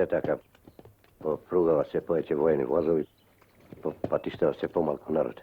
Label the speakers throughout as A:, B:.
A: setaka. Po prugama se pojeće vojni vozovi. Patištava se pomalko narod.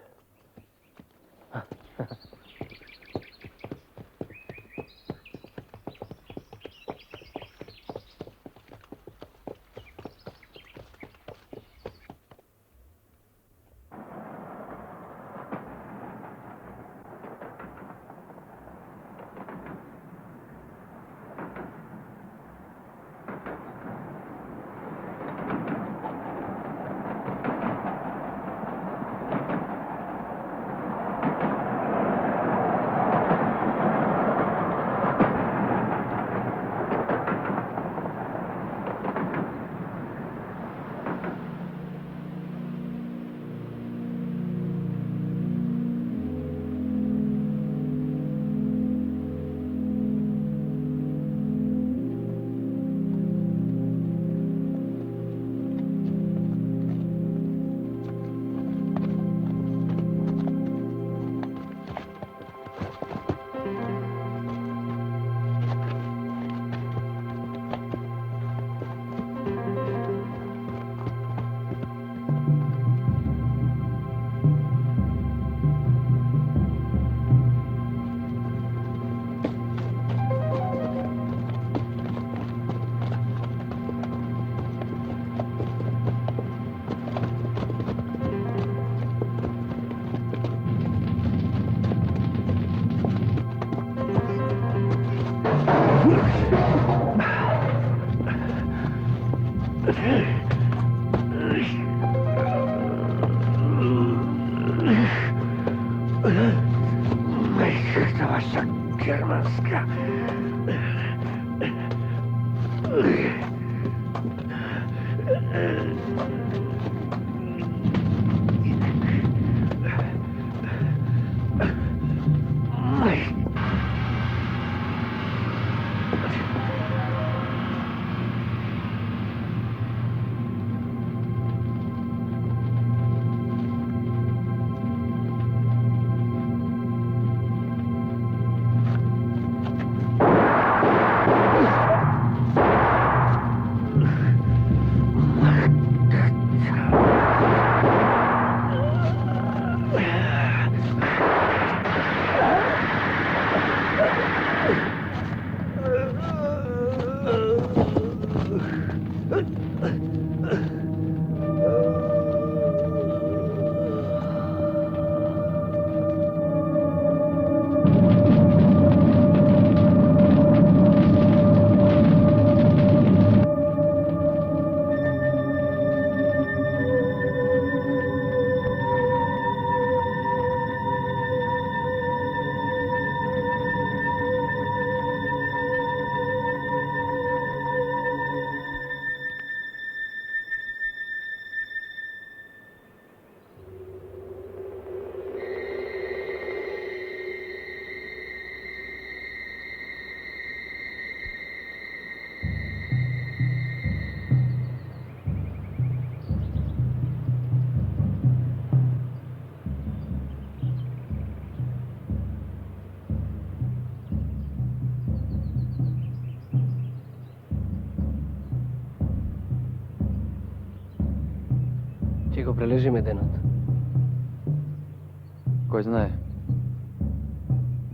A: Vaša germanska.
B: Tiho, preleži me denot.
C: Koj znaje?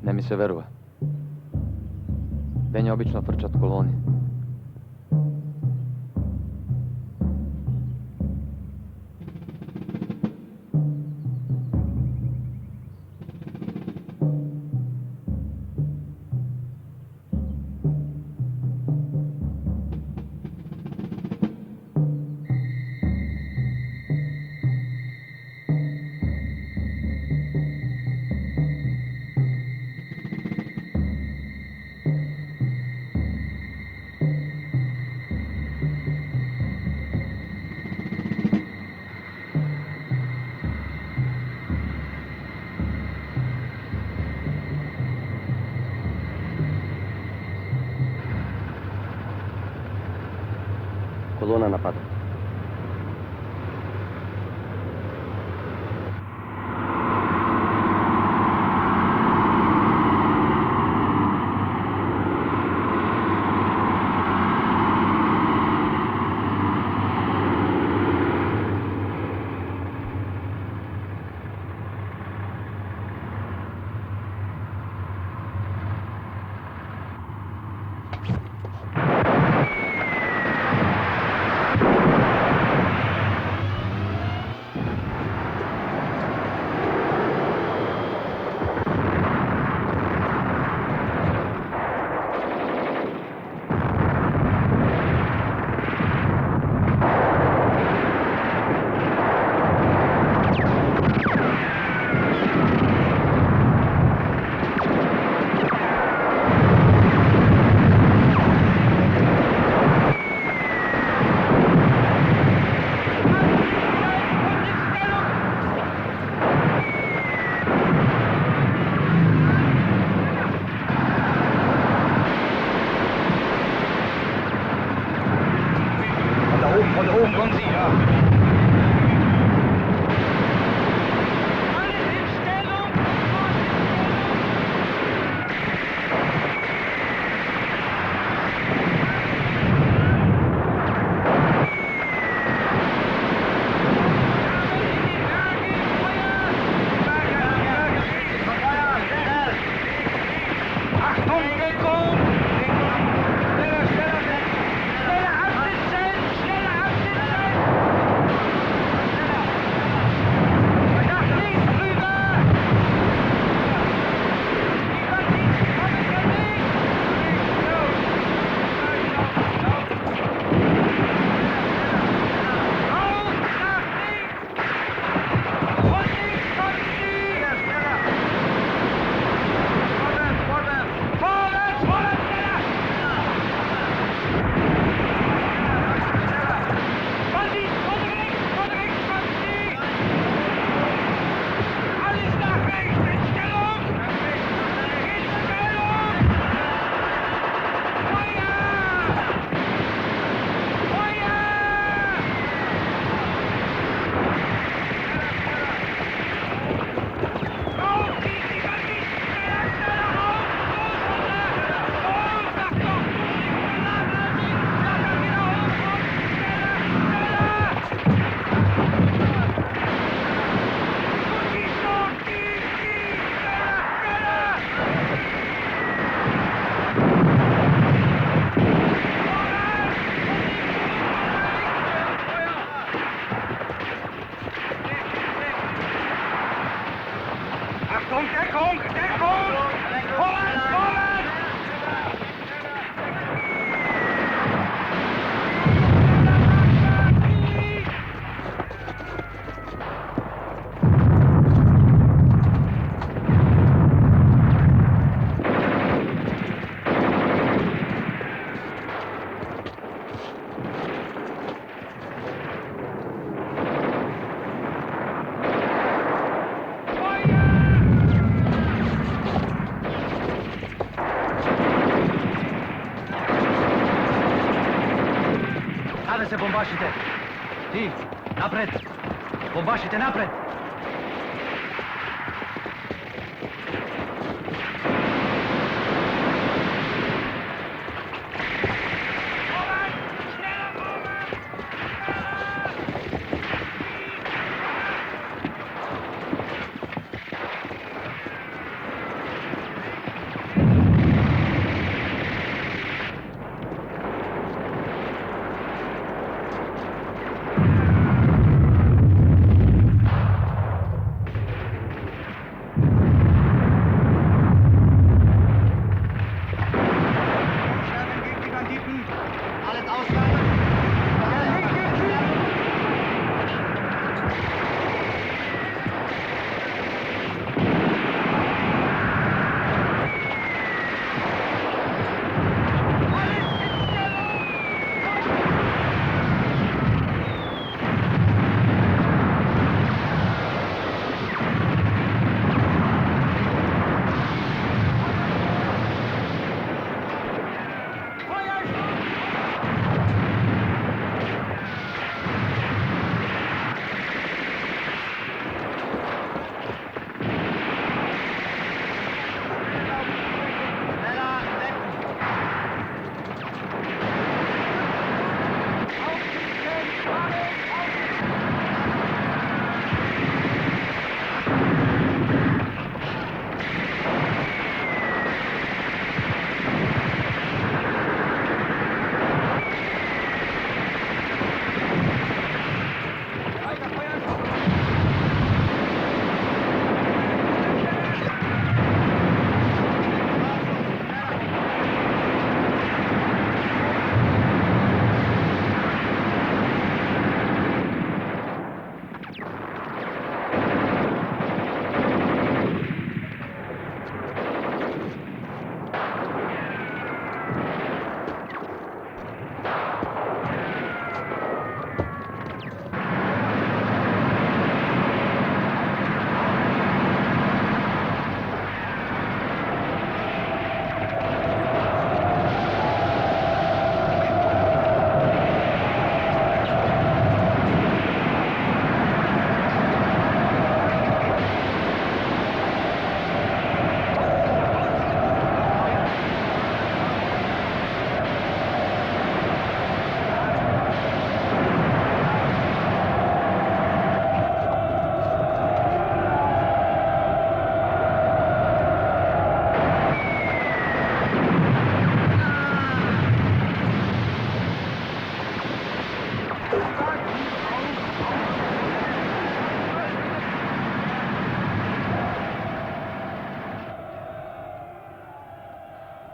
C: Ne mi se veruje. Benja obično frčat koloni.
A: Kolona napada.
D: Deckung, Deckung, Deckung! Vorwärts, vorwärts!
E: Hajde se bombašite! Ti, napred! Bombašite napred!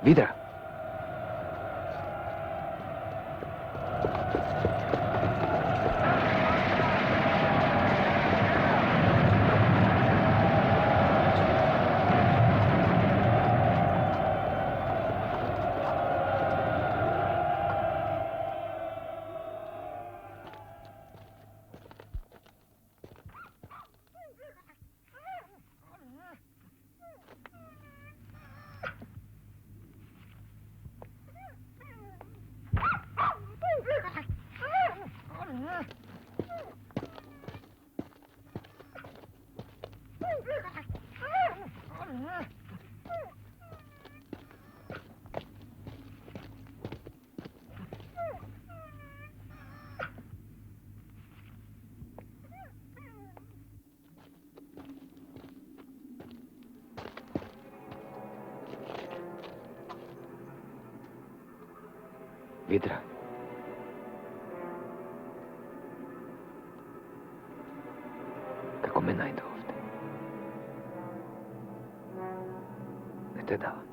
B: Vidra. Vidra. Kako me najde ovde? te dava.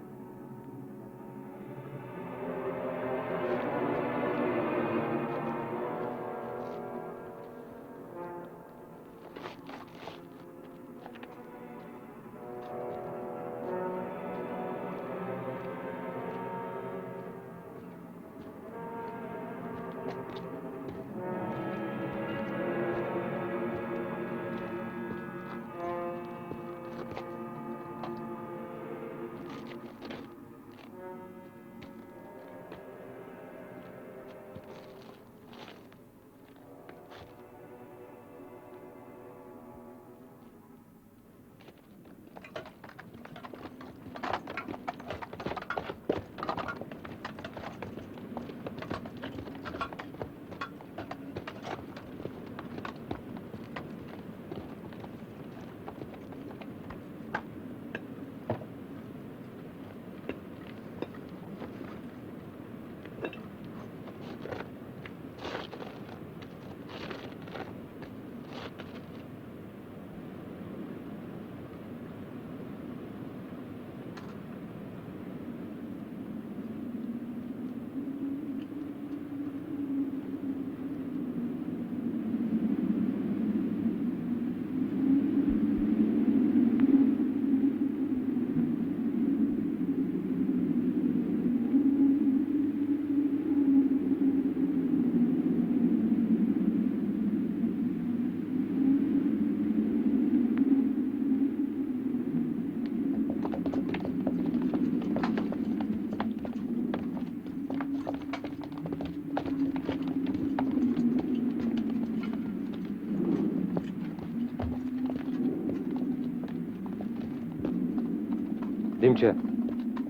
C: Димче,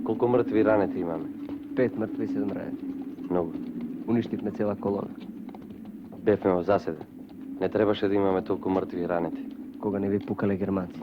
C: колко мъртви и ранети имаме?
B: 5 мъртви, 7 ранени.
C: Много.
B: Уништихме цела колона.
C: Бехме в заседа. Не трябваше да имаме толкова мъртви и ранети.
B: Кога не ви пукале германци.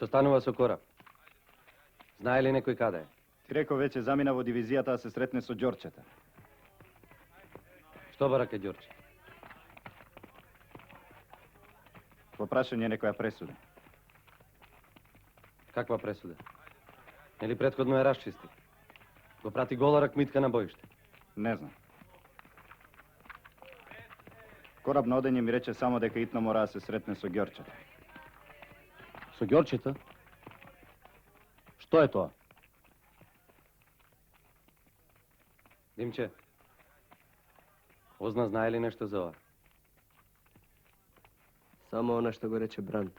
C: Што станува со кораб? Знае ли некој каде е?
F: Ти рекол веќе замина во дивизијата да се сретне со Ѓорчета.
C: Што бараке Ѓорче?
F: Во прашање некоја пресуда.
C: Каква пресуда? Нели предходно е расчисти? Го прати голарак митка на боиште.
F: Не знам. Кораб на одење ми рече само дека итно мора да се сретне со Ѓорчета.
G: Со Ѓорчета? Што е тоа?
C: Димче, Озна знае ли нешто за ова?
B: Само она што го рече Бранд.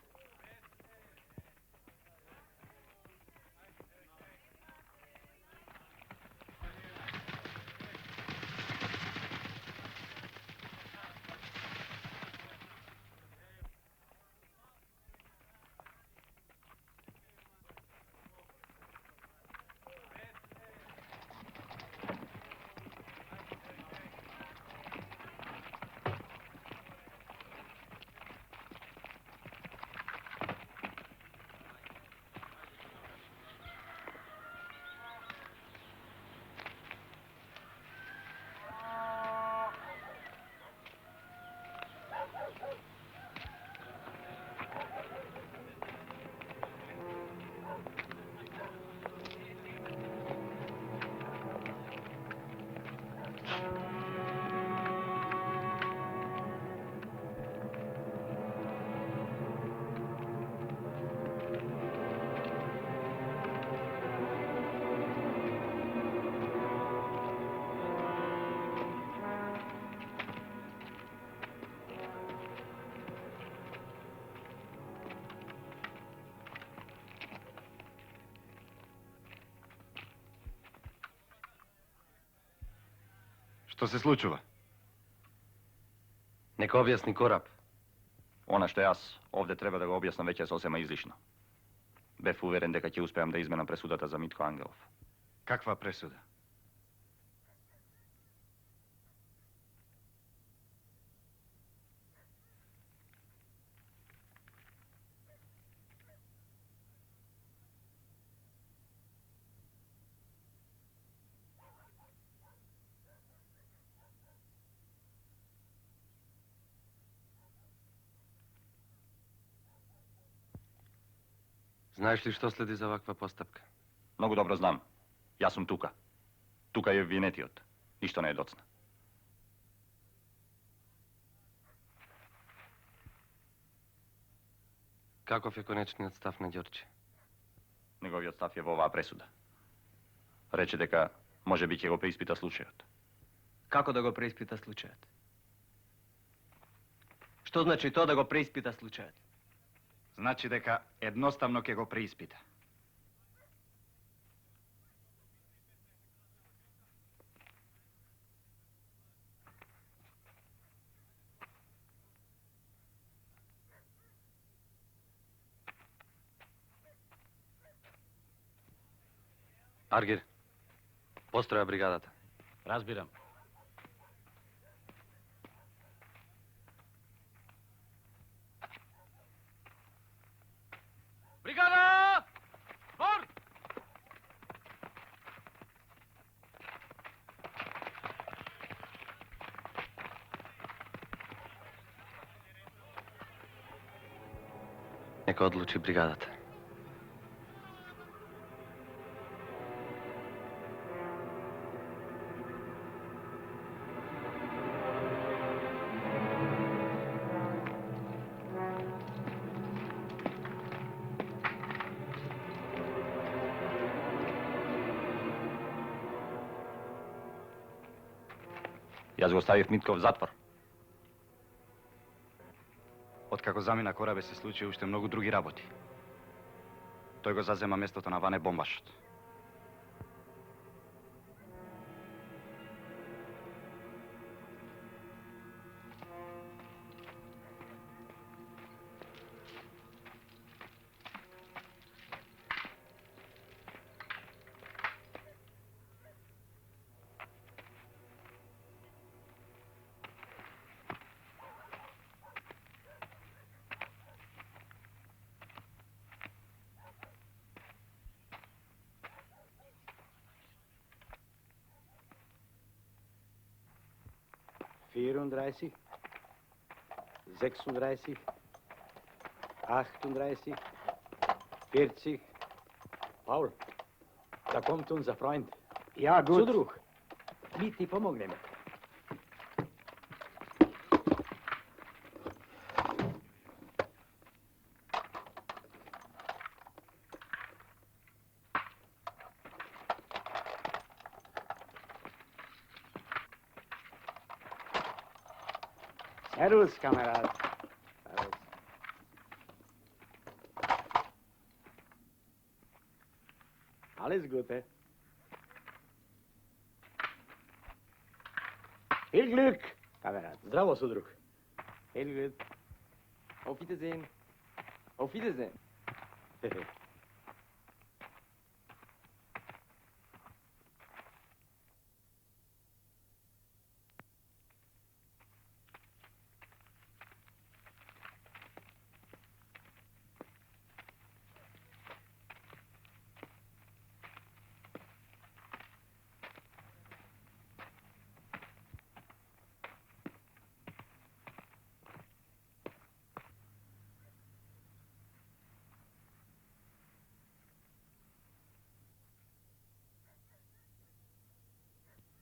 F: Što se случува?
C: Neka objasni Korab.
H: Ona što jaz ovdje treba da ga objasnim već je sasvim izlišno. Bef uveren дека ќе успеам да изменам пресудата за Митко Ангелов.
F: Kakva presuda?
C: Знаеш ли што следи за ваква постапка?
H: Многу добро знам. Јас сум тука. Тука е винетиот. Ништо не е доцна.
C: Каков е конечниот став на Ѓорче?
H: Неговиот став е во оваа пресуда. Рече дека може би ќе го преиспита случајот.
B: Како да го преиспита случајот? Што значи тоа да го преиспита случајот?
F: Значи дека едноставно ќе го преиспита.
C: Аргир, построја бригадата.
G: Разбирам.
E: Бригада! Бор!
C: Нека одлучи бригадата.
H: Јас го ставив Митко в затвор.
F: Откако замина Корабе се случи уште многу други работи. Тој го зазема местото на Ване Бомбашот.
A: Vierunddreißig, 36, 38, 40.
I: Paul, da kommt unser Freund.
A: Ja, gut.
I: Sudruh, mi ti pomognemo.
A: Servus, Kamerad. Servus. Alles Gute. Viel Glück, Kamerad.
I: Zdravo, Sudruh.
A: Viel gut.
B: Auf Wiedersehen. Auf Wiedersehen.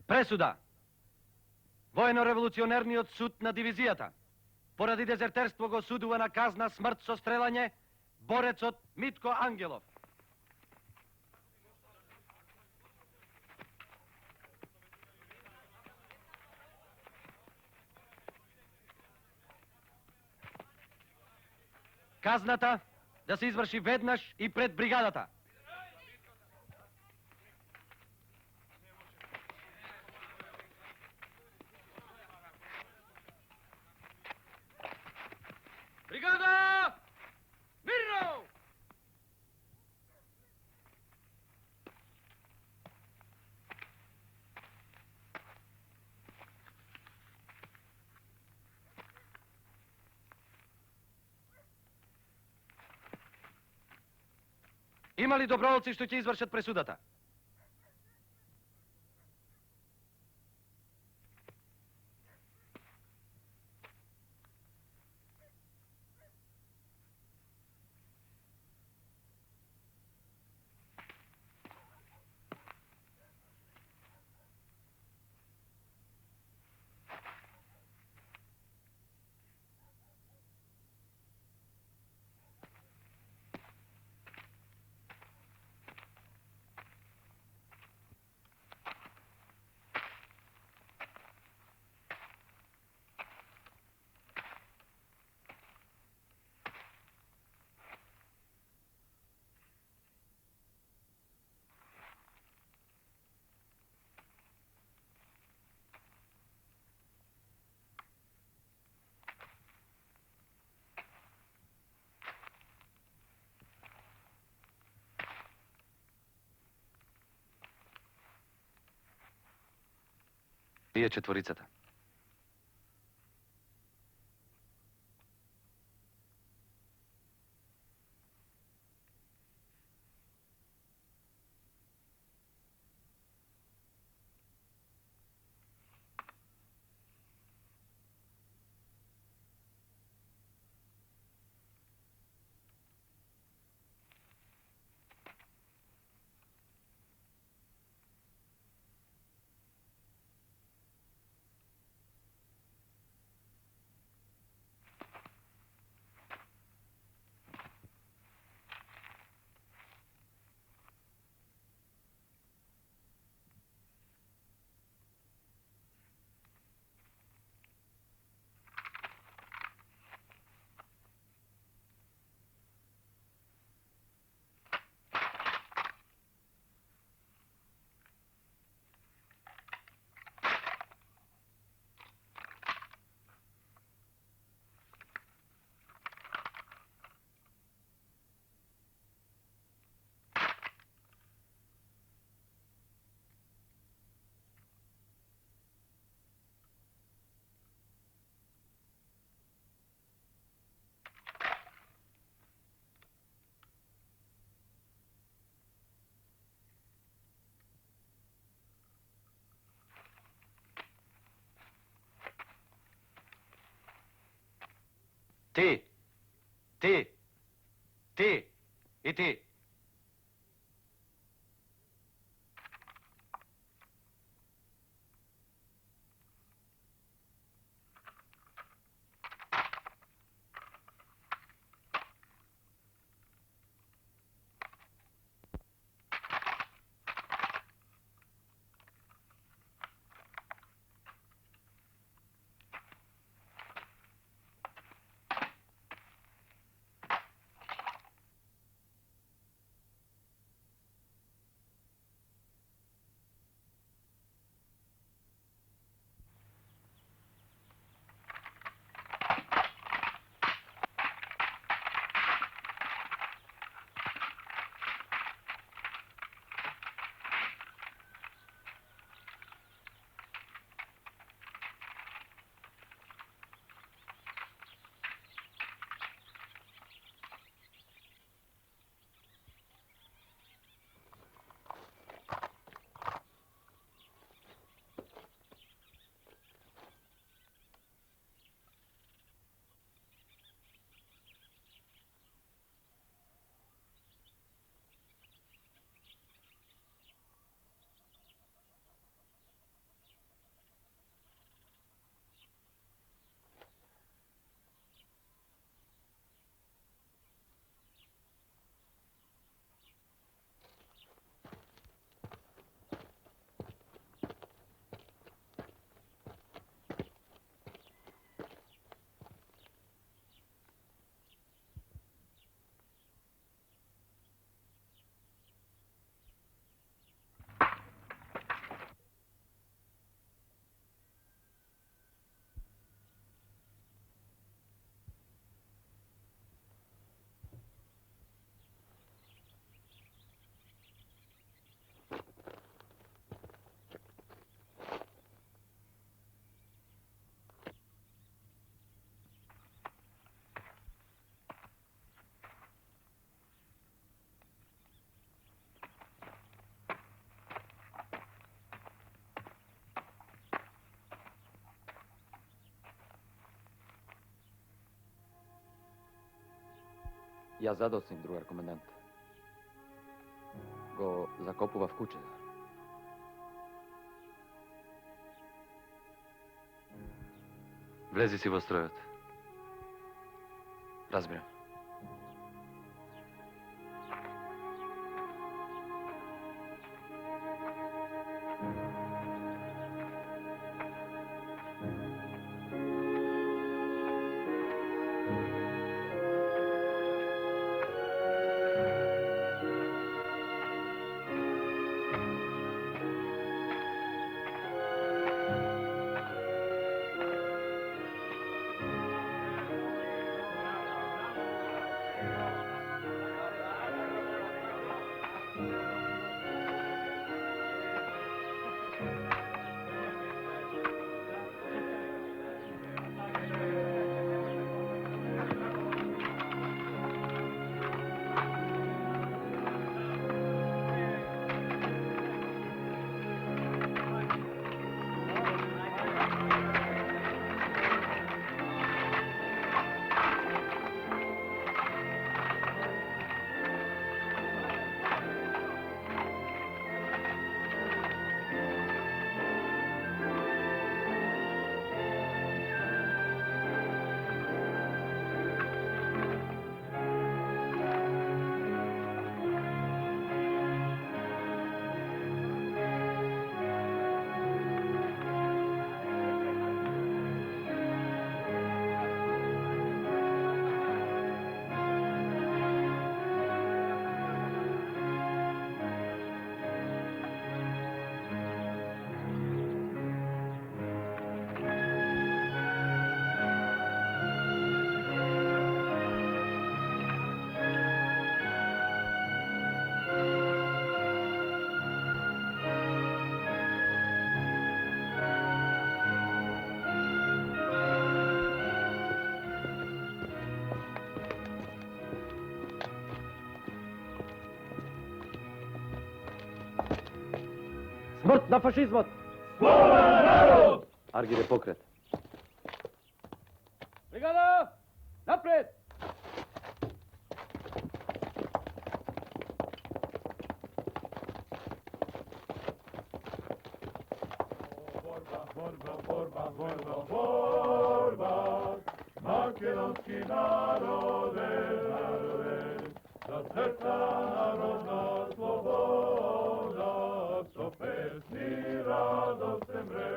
E: Пресуда! Воено-револуционерниот суд на дивизијата. Поради дезертерство го судува на казна смрт со стрелање борецот Митко Ангелов. Казната да се изврши веднаш и пред бригадата. Има ли доброволци што ќе извршат пресудата?
C: Вие четворицата.
E: Ти! Ти! Ти! И ти!
I: Ja zadocim, drugar komandant. Go zakopува в куче.
C: Влези си во стројот.
I: Разбирам.
C: Смрт на фашизмот! Слободен народ! Аргире покрет.
E: Бригада! Напред!
D: Makedonski narode, za srca narodna sloboda, co pesmi radost se mre.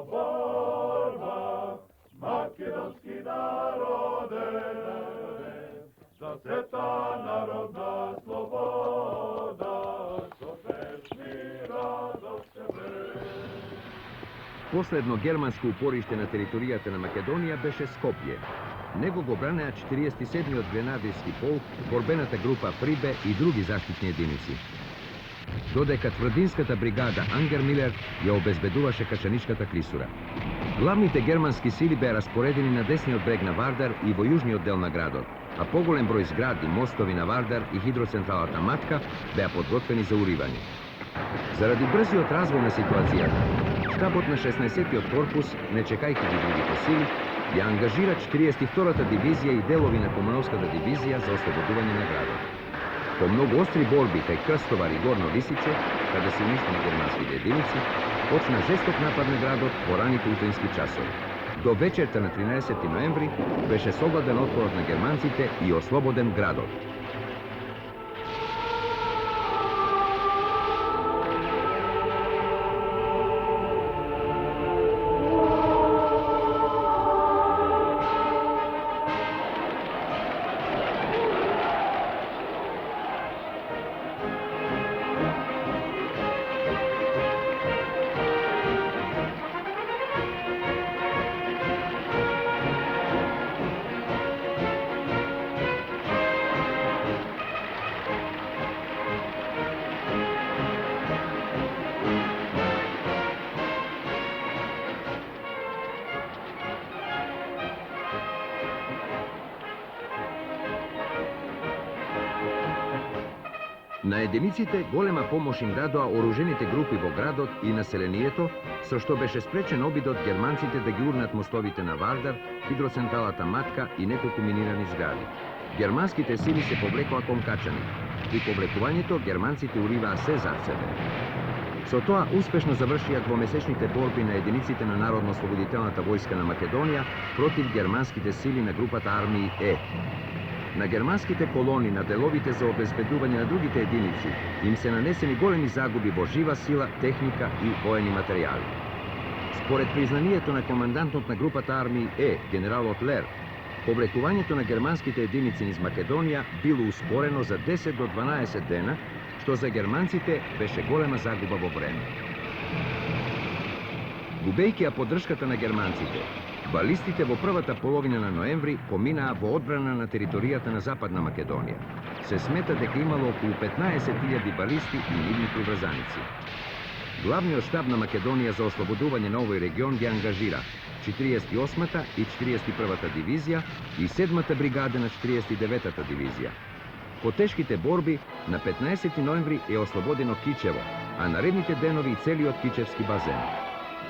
D: Borba, makedonski narode, za srca narodna sloboda, co pesmi radost se mre.
J: Последно германско упориште на територијата на Македонија беше Скопје. Него го бранеа 47-миот гренадирски полк, борбената група Прибе и други заштитни единици. Додека тврдинската бригада Ангер Милер ја обезбедуваше Качаничката клисура. Главните германски сили беа распоредени на десниот брег на Вардар и во јужниот дел на градот, а поголем број згради, мостови на Вардар и хидроцентралата Матка беа подготвени за уривање. Заради брзиот развој на ситуацијата, штабот на 16-тиот корпус, не чекајќи ги другите сили, ја ангажира 42-та дивизија и делови на Кумановската дивизија за ослободување на градот. По многу остри борби кај Крстовар и Горно Лисиче, каде се уништени германските единици, почна жесток напад на градот по раните утрински часови. До вечерта на 13 ноември беше совладен отпорот на германците и ослободен градот. На единиците голема помош им дадоа оружените групи во градот и населението, со што беше спречен обидот германците да ги урнат мостовите на Вардар, хидроцентралата Матка и неколку минирани згради. Германските сили се повлекоа кон Качани. При повлекувањето германците уриваа се зад себе. Со тоа успешно завршија двомесечните борби на единиците на Народно-ослободителната војска на Македонија против германските сили на групата армии Е. На германските колони на деловите за обезбедување на другите единици им се нанесени големи загуби во жива сила, техника и воени материјали. Според признанието на командантот на групата армии Е, генералот Лер, повлекувањето на германските единици низ Македонија било успорено за 10 до 12 дена, што за германците беше голема загуба во време. Губејќи ја поддршката на германците, балистите во првата половина на ноември поминаа во одбрана на територијата на Западна Македонија. Се смета дека имало околу 15.000 балисти и нивни приврзаници. Главниот штаб на Македонија за ослободување на овој регион ги ангажира 48-та и 41-та дивизија и 7-та бригада на 49-та дивизија. По тешките борби, на 15 ноември е ослободено Кичево, а наредните денови и целиот Кичевски базен.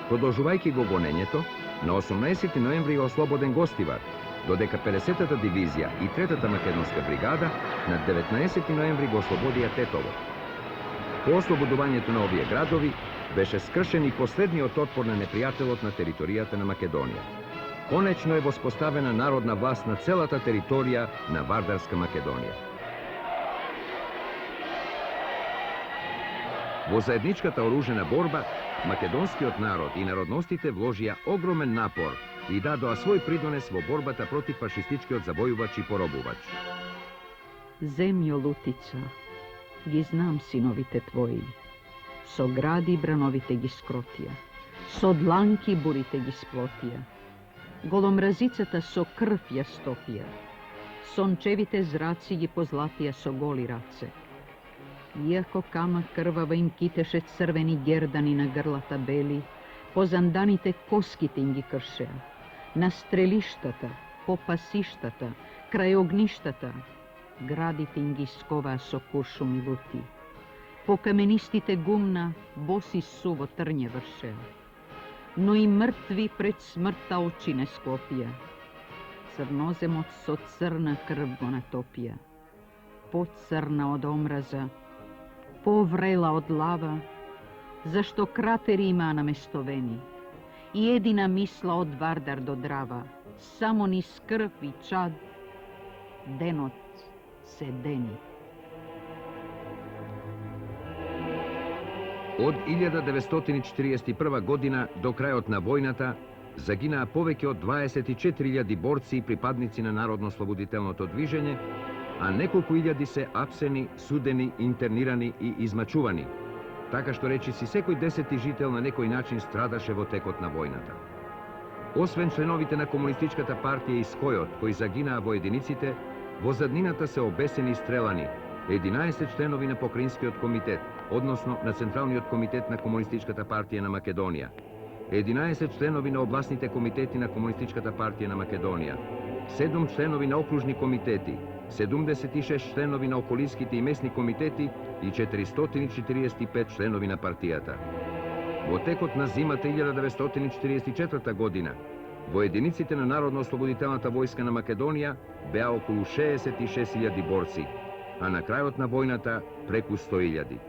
J: Продолжувајќи го гонењето, на 18 ноември е ослободен Гостивар, додека 50-та дивизија и 3-та македонска бригада на 19 ноември го ослободија Тетово. По ослободувањето на овие градови беше скршен и последниот отпор на непријателот на територијата на Македонија. Конечно е воспоставена народна власт на целата територија на Вардарска Македонија. Во заедничката оружена борба, македонскиот народ и народностите вложија огромен напор и дадоа свој придонес во борбата против фашистичкиот завојувач и поробувач.
K: Земјо Лутица, ги знам синовите твои, со гради брановите ги скротија, со дланки бурите ги сплотија, голомразицата со крв ја стопија, сончевите зраци ги позлатија со голи раце. Иако кама крвава им китеше црвени гердани на грлата бели, по занданите коските им ги кршеа, на стрелиштата, по пасиштата, крај огништата, градите им ги сковаа со куршуми лути. По каменистите гумна боси суво трње вршеа, но и мртви пред смртта очи не склопија. Црноземот со црна крв го натопија, поцрна од омраза, поврела од лава, зашто кратери имаа наместовени, и едина мисла од Вардар до Драва, само низ крв и чад, денот се дени.
J: Од 1941 година до крајот на војната загинаа повеќе од 24.000 борци и припадници на Народно-ослободителното движење, а неколку илјади се апсени, судени, интернирани и измачувани, така што речиси секој 10-ти жител на некој начин страдаше во текот на војната. Освен членовите на Комунистичката партија и Скојот, кои загинаа во единиците, во заднината се обесени и стрелани 11 членови на Покраинскиот комитет, односно на Централниот комитет на Комунистичката партија на Македонија, 11 членови на областните комитети на Комунистичката партија на Македонија, 7 членови на окружни комитети, 76 членови на околиските и местни комитети и 445 членови на партијата. Во текот на зимата 1944 година, во единиците на Народно-ослободителната војска на Македонија беа околу 66.000 борци, а на крајот на војната преку 100.000.